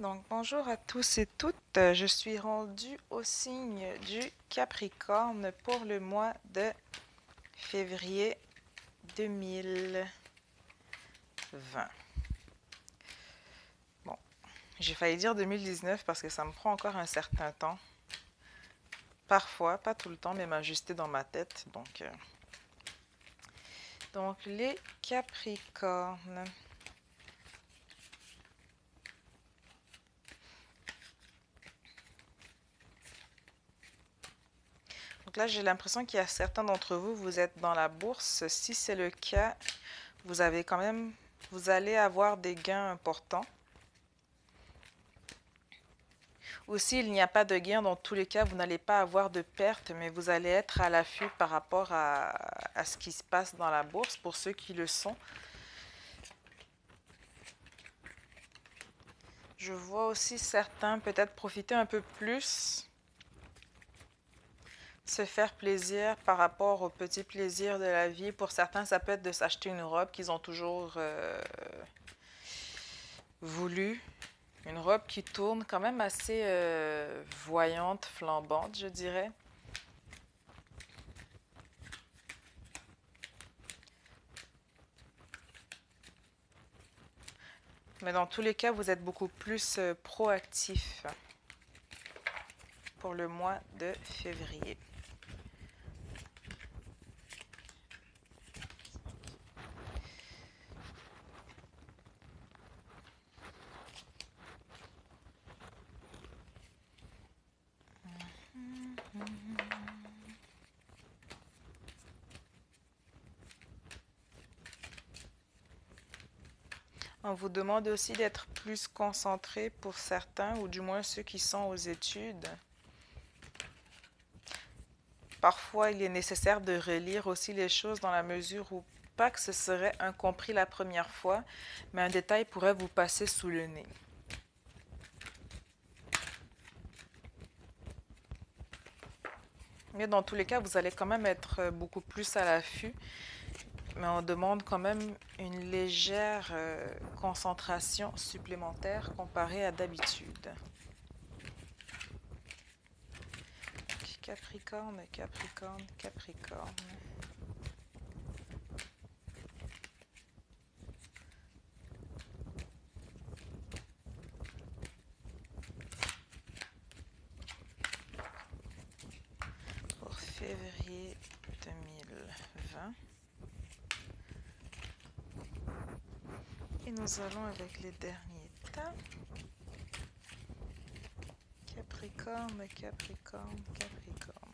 Donc, bonjour à tous et toutes. Je suis rendue au signe du Capricorne pour le mois de février 2020. Bon, j'ai failli dire 2019 parce que ça me prend encore un certain temps. Parfois, pas tout le temps, mais m'ajuster dans ma tête. Donc les Capricornes. Donc là, j'ai l'impression qu'il y a certains d'entre vous, vous êtes dans la bourse. Si c'est le cas, vous allez avoir des gains importants. Ou s'il n'y a pas de gain, dans tous les cas, vous n'allez pas avoir de perte, mais vous allez être à l'affût par rapport à ce qui se passe dans la bourse, pour ceux qui le sont. Je vois aussi certains peut-être profiter un peu plus, se faire plaisir par rapport aux petits plaisirs de la vie. Pour certains, ça peut être de s'acheter une robe qu'ils ont toujours voulu. Une robe qui tourne quand même assez voyante, flambante, je dirais. Mais dans tous les cas, vous êtes beaucoup plus proactif pour le mois de février. On vous demande aussi d'être plus concentré pour certains, ou du moins ceux qui sont aux études. Parfois, il est nécessaire de relire aussi les choses dans la mesure où, pas que ce serait incompris la première fois, mais un détail pourrait vous passer sous le nez. Mais dans tous les cas, vous allez quand même être beaucoup plus à l'affût, mais on demande quand même une légère concentration supplémentaire comparée à d'habitude. Capricorne, Capricorne, Capricorne. Pour février 2020. Et nous allons avec les derniers temps. Capricorne, Capricorne, Capricorne.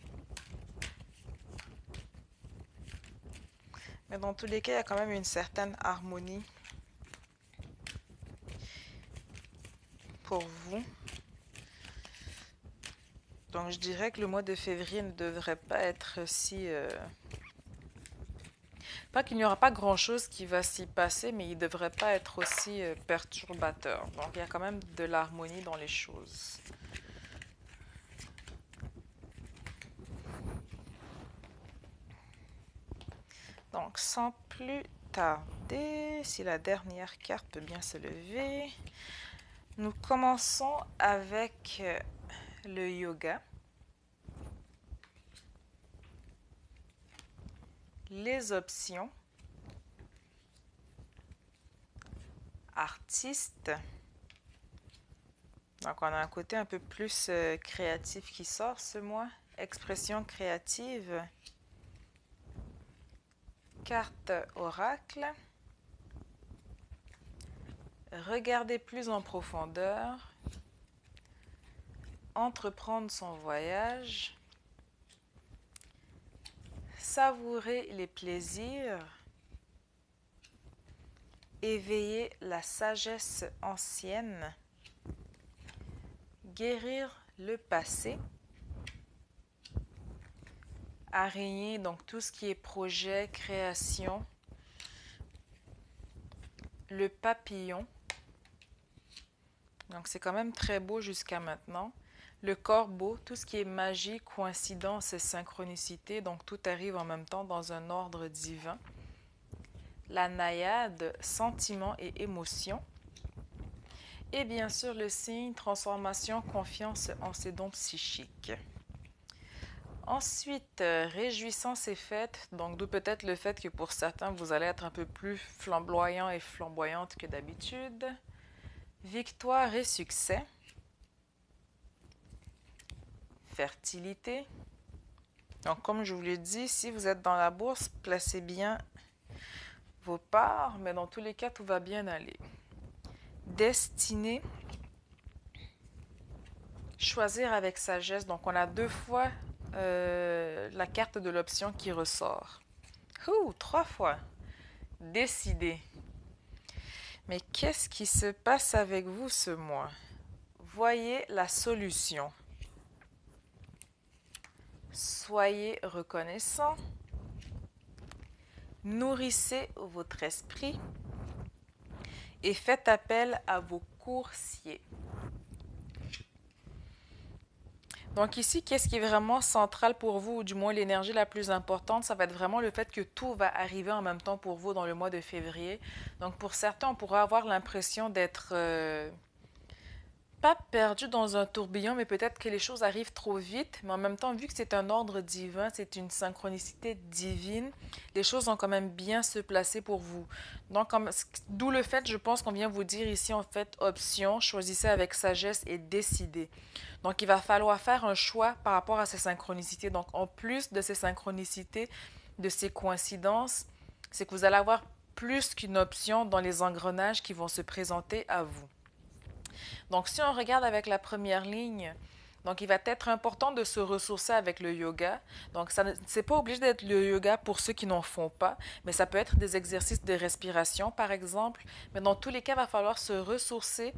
Mais dans tous les cas, il y a quand même une certaine harmonie pour vous. Donc je dirais que le mois de février ne devrait pas être si... Pas qu'il n'y aura pas grand-chose qui va s'y passer, mais il ne devrait pas être aussi perturbateur. Donc il y a quand même de l'harmonie dans les choses. Donc sans plus tarder, si la dernière carte peut bien se lever, nous commençons avec le yoga. Les options. Artiste. Donc, on a un côté un peu plus créatif qui sort ce mois. Expression créative. Carte oracle. Regarder plus en profondeur. Entreprendre son voyage. Savourer les plaisirs. Éveiller la sagesse ancienne. Guérir le passé. Araignée, donc tout ce qui est projet, création. Le papillon. Donc c'est quand même très beau jusqu'à maintenant. Le corbeau, tout ce qui est magie, coïncidence et synchronicité, donc tout arrive en même temps dans un ordre divin. La naïade, sentiment et émotion. Et bien sûr, le signe transformation, confiance en ses dons psychiques. Ensuite, réjouissance et fête. Donc, d'où peut-être le fait que pour certains, vous allez être un peu plus flamboyant et flamboyante que d'habitude. Victoire et succès. Fertilité. Donc, comme je vous l'ai dit, si vous êtes dans la bourse, placez bien vos parts, mais dans tous les cas, tout va bien aller. Destinée. Choisir avec sagesse. Donc, on a deux fois la carte de l'option qui ressort. Ouh, trois fois. Décider. Mais qu'est-ce qui se passe avec vous ce mois? Voyez la solution. Soyez reconnaissant. Nourrissez votre esprit. Et faites appel à vos coursiers. Donc ici, qu'est-ce qui est vraiment central pour vous, ou du moins l'énergie la plus importante, ça va être vraiment le fait que tout va arriver en même temps pour vous dans le mois de février. Donc pour certains, on pourra avoir l'impression d'être pas perdu dans un tourbillon, mais peut-être que les choses arrivent trop vite. Mais en même temps, vu que c'est un ordre divin, c'est une synchronicité divine, les choses vont quand même bien se placer pour vous. Donc, d'où le fait, je pense qu'on vient vous dire ici, en fait, option, choisissez avec sagesse et décidez. Donc, il va falloir faire un choix par rapport à ces synchronicités. Donc, en plus de ces synchronicités, de ces coïncidences, c'est que vous allez avoir plus qu'une option dans les engrenages qui vont se présenter à vous. Donc, si on regarde avec la première ligne, donc il va être important de se ressourcer avec le yoga. Donc, ça c'est pas obligé d'être le yoga pour ceux qui n'en font pas, mais ça peut être des exercices de respiration, par exemple. Mais dans tous les cas, il va falloir se ressourcer,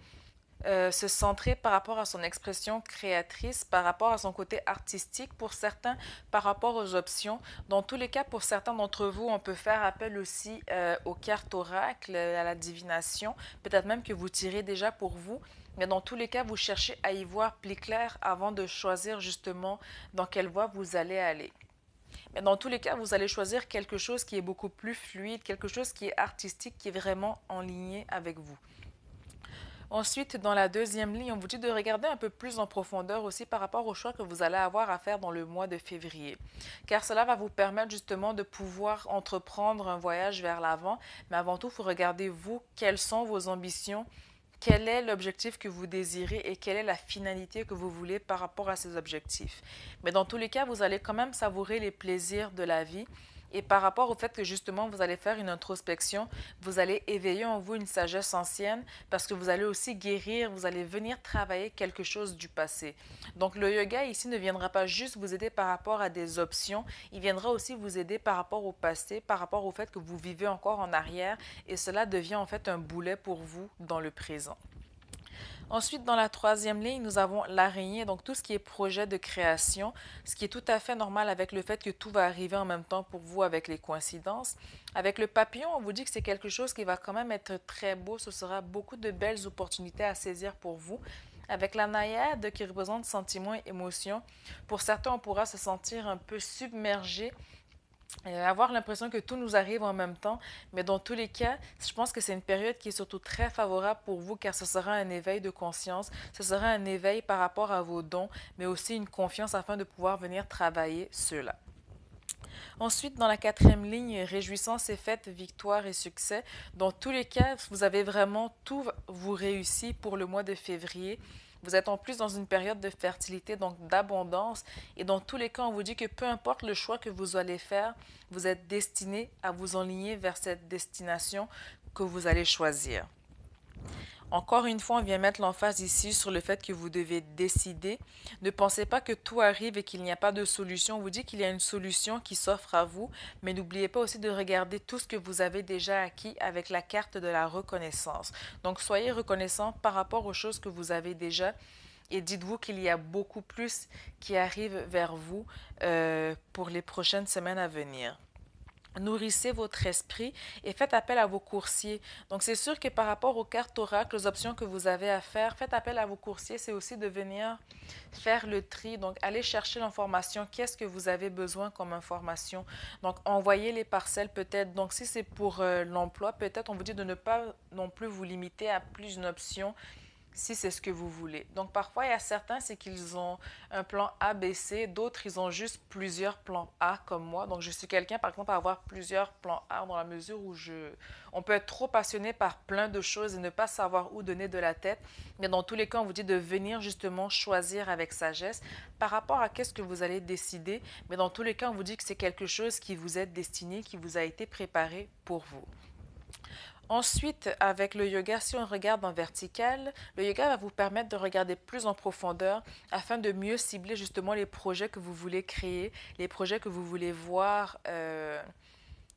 se centrer par rapport à son expression créatrice, par rapport à son côté artistique pour certains, par rapport aux options. Dans tous les cas, pour certains d'entre vous, on peut faire appel aussi aux cartes oracles, à la divination. Peut-être même que vous tirez déjà pour vous. Mais dans tous les cas, vous cherchez à y voir plus clair avant de choisir justement dans quelle voie vous allez aller. Mais dans tous les cas, vous allez choisir quelque chose qui est beaucoup plus fluide, quelque chose qui est artistique, qui est vraiment en ligne avec vous. Ensuite, dans la deuxième ligne, on vous dit de regarder un peu plus en profondeur aussi par rapport aux choix que vous allez avoir à faire dans le mois de février. Car cela va vous permettre justement de pouvoir entreprendre un voyage vers l'avant. Mais avant tout, il faut regarder vous, quelles sont vos ambitions, quel est l'objectif que vous désirez et quelle est la finalité que vous voulez par rapport à ces objectifs. Mais dans tous les cas, vous allez quand même savourer les plaisirs de la vie. Et par rapport au fait que justement vous allez faire une introspection, vous allez éveiller en vous une sagesse ancienne parce que vous allez aussi guérir, vous allez venir travailler quelque chose du passé. Donc le yoga ici ne viendra pas juste vous aider par rapport à des options, il viendra aussi vous aider par rapport au passé, par rapport au fait que vous vivez encore en arrière et cela devient en fait un boulet pour vous dans le présent. Ensuite, dans la troisième ligne, nous avons l'araignée, donc tout ce qui est projet de création, ce qui est tout à fait normal avec le fait que tout va arriver en même temps pour vous avec les coïncidences. Avec le papillon, on vous dit que c'est quelque chose qui va quand même être très beau, ce sera beaucoup de belles opportunités à saisir pour vous. Avec la naïade qui représente sentiments et émotions, pour certains, on pourra se sentir un peu submergé avoir l'impression que tout nous arrive en même temps, mais dans tous les cas, je pense que c'est une période qui est surtout très favorable pour vous car ce sera un éveil de conscience, ce sera un éveil par rapport à vos dons, mais aussi une confiance afin de pouvoir venir travailler cela. Ensuite, dans la quatrième ligne, réjouissance et fête, victoire et succès. Dans tous les cas, vous avez vraiment tout vous réussi pour le mois de février. Vous êtes en plus dans une période de fertilité, donc d'abondance. Et dans tous les cas, on vous dit que peu importe le choix que vous allez faire, vous êtes destiné à vous enligner vers cette destination que vous allez choisir. Encore une fois, on vient mettre l'emphase ici sur le fait que vous devez décider. Ne pensez pas que tout arrive et qu'il n'y a pas de solution. On vous dit qu'il y a une solution qui s'offre à vous, mais n'oubliez pas aussi de regarder tout ce que vous avez déjà acquis avec la carte de la reconnaissance. Donc, soyez reconnaissant par rapport aux choses que vous avez déjà et dites-vous qu'il y a beaucoup plus qui arrive vers vous pour les prochaines semaines à venir. Nourrissez votre esprit et faites appel à vos coursiers. Donc, c'est sûr que par rapport aux cartes oracles, aux options que vous avez à faire, faites appel à vos coursiers. C'est aussi de venir faire le tri. Donc, allez chercher l'information. Qu'est-ce que vous avez besoin comme information? Donc, envoyez les parcelles peut-être. Donc, si c'est pour l'emploi, peut-être on vous dit de ne pas non plus vous limiter à plus d'une option si c'est ce que vous voulez. Donc parfois, il y a certains, c'est qu'ils ont un plan A, B, C, d'autres, ils ont juste plusieurs plans A comme moi. Donc je suis quelqu'un, par exemple, à avoir plusieurs plans A dans la mesure où on peut être trop passionné par plein de choses et ne pas savoir où donner de la tête. Mais dans tous les cas, on vous dit de venir justement choisir avec sagesse par rapport à qu'est-ce que vous allez décider. Mais dans tous les cas, on vous dit que c'est quelque chose qui vous est destiné, qui vous a été préparé pour vous. Ensuite, avec le yoga, si on regarde en vertical, le yoga va vous permettre de regarder plus en profondeur afin de mieux cibler justement les projets que vous voulez créer, les projets que vous voulez voir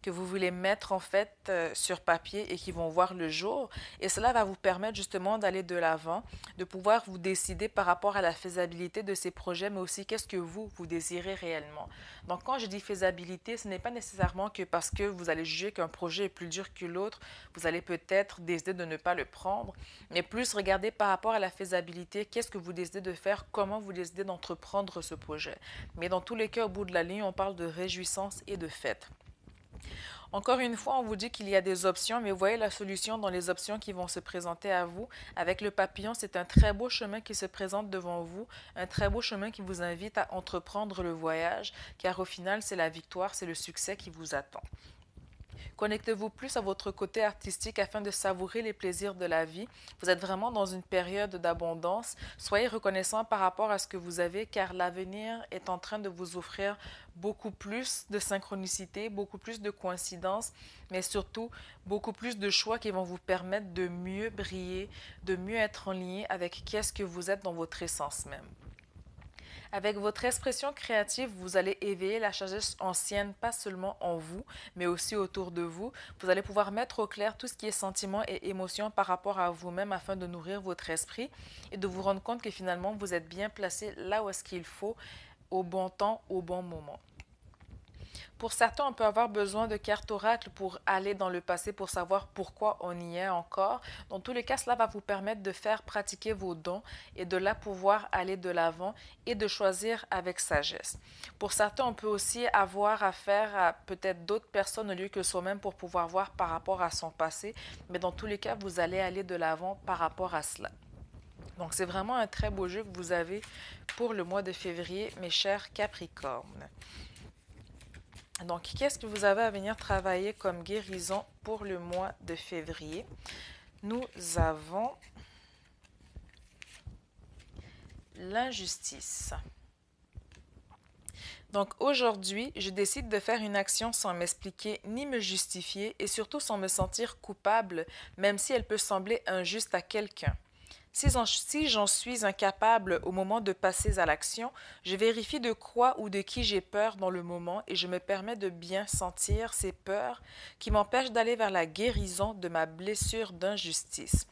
que vous voulez mettre en fait sur papier et qui vont voir le jour. Et cela va vous permettre justement d'aller de l'avant, de pouvoir vous décider par rapport à la faisabilité de ces projets, mais aussi qu'est-ce que vous désirez réellement. Donc quand je dis faisabilité, ce n'est pas nécessairement que parce que vous allez juger qu'un projet est plus dur que l'autre, vous allez peut-être décider de ne pas le prendre, mais plus regarder par rapport à la faisabilité, qu'est-ce que vous décidez de faire, comment vous décidez d'entreprendre ce projet. Mais dans tous les cas, au bout de la ligne, on parle de réjouissance et de fête. Encore une fois, on vous dit qu'il y a des options, mais vous voyez la solution dans les options qui vont se présenter à vous. Avec le papillon, c'est un très beau chemin qui se présente devant vous, un très beau chemin qui vous invite à entreprendre le voyage, car au final, c'est la victoire, c'est le succès qui vous attend. Connectez-vous plus à votre côté artistique afin de savourer les plaisirs de la vie. Vous êtes vraiment dans une période d'abondance. Soyez reconnaissant par rapport à ce que vous avez car l'avenir est en train de vous offrir beaucoup plus de synchronicité, beaucoup plus de coïncidences, mais surtout beaucoup plus de choix qui vont vous permettre de mieux briller, de mieux être en lien avec qu'est-ce que vous êtes dans votre essence même. Avec votre expression créative, vous allez éveiller la sagesse ancienne, pas seulement en vous, mais aussi autour de vous. Vous allez pouvoir mettre au clair tout ce qui est sentiment et émotion par rapport à vous-même afin de nourrir votre esprit et de vous rendre compte que finalement, vous êtes bien placé là où est-ce qu'il faut, au bon temps, au bon moment. Pour certains, on peut avoir besoin de cartes oracles pour aller dans le passé pour savoir pourquoi on y est encore. Dans tous les cas, cela va vous permettre de faire pratiquer vos dons et de là pouvoir aller de l'avant et de choisir avec sagesse. Pour certains, on peut aussi avoir affaire à peut-être d'autres personnes au lieu que soi-même pour pouvoir voir par rapport à son passé, mais dans tous les cas, vous allez aller de l'avant par rapport à cela. Donc, c'est vraiment un très beau jeu que vous avez pour le mois de février, mes chers Capricornes. Donc, qu'est-ce que vous avez à venir travailler comme guérison pour le mois de février? Nous avons l'injustice. Donc aujourd'hui, je décide de faire une action sans m'expliquer ni me justifier et surtout sans me sentir coupable, même si elle peut sembler injuste à quelqu'un. Si j'en suis incapable au moment de passer à l'action, je vérifie de quoi ou de qui j'ai peur dans le moment et je me permets de bien sentir ces peurs qui m'empêchent d'aller vers la guérison de ma blessure d'injustice.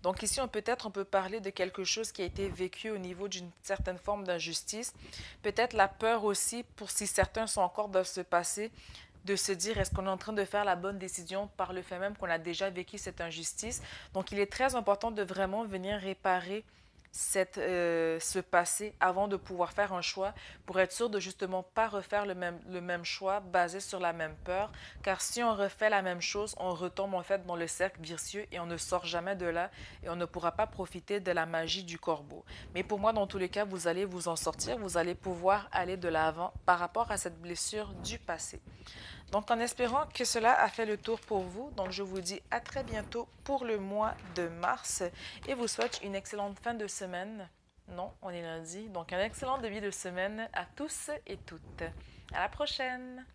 Donc ici, on peut parler de quelque chose qui a été vécu au niveau d'une certaine forme d'injustice. Peut-être la peur aussi, pour si certains sont encore dans ce passé, de se dire est-ce qu'on est en train de faire la bonne décision par le fait même qu'on a déjà vécu cette injustice. Donc il est très important de vraiment venir réparer ce passé avant de pouvoir faire un choix pour être sûr de justement pas refaire le même choix basé sur la même peur car si on refait la même chose on retombe en fait dans le cercle vicieux et on ne sort jamais de là et on ne pourra pas profiter de la magie du corbeau. Mais pour moi dans tous les cas vous allez vous en sortir, vous allez pouvoir aller de l'avant par rapport à cette blessure du passé. Donc, en espérant que cela a fait le tour pour vous, donc je vous dis à très bientôt pour le mois de mars et vous souhaite une excellente fin de semaine. Non, on est lundi, donc un excellent début de semaine à tous et toutes. À la prochaine!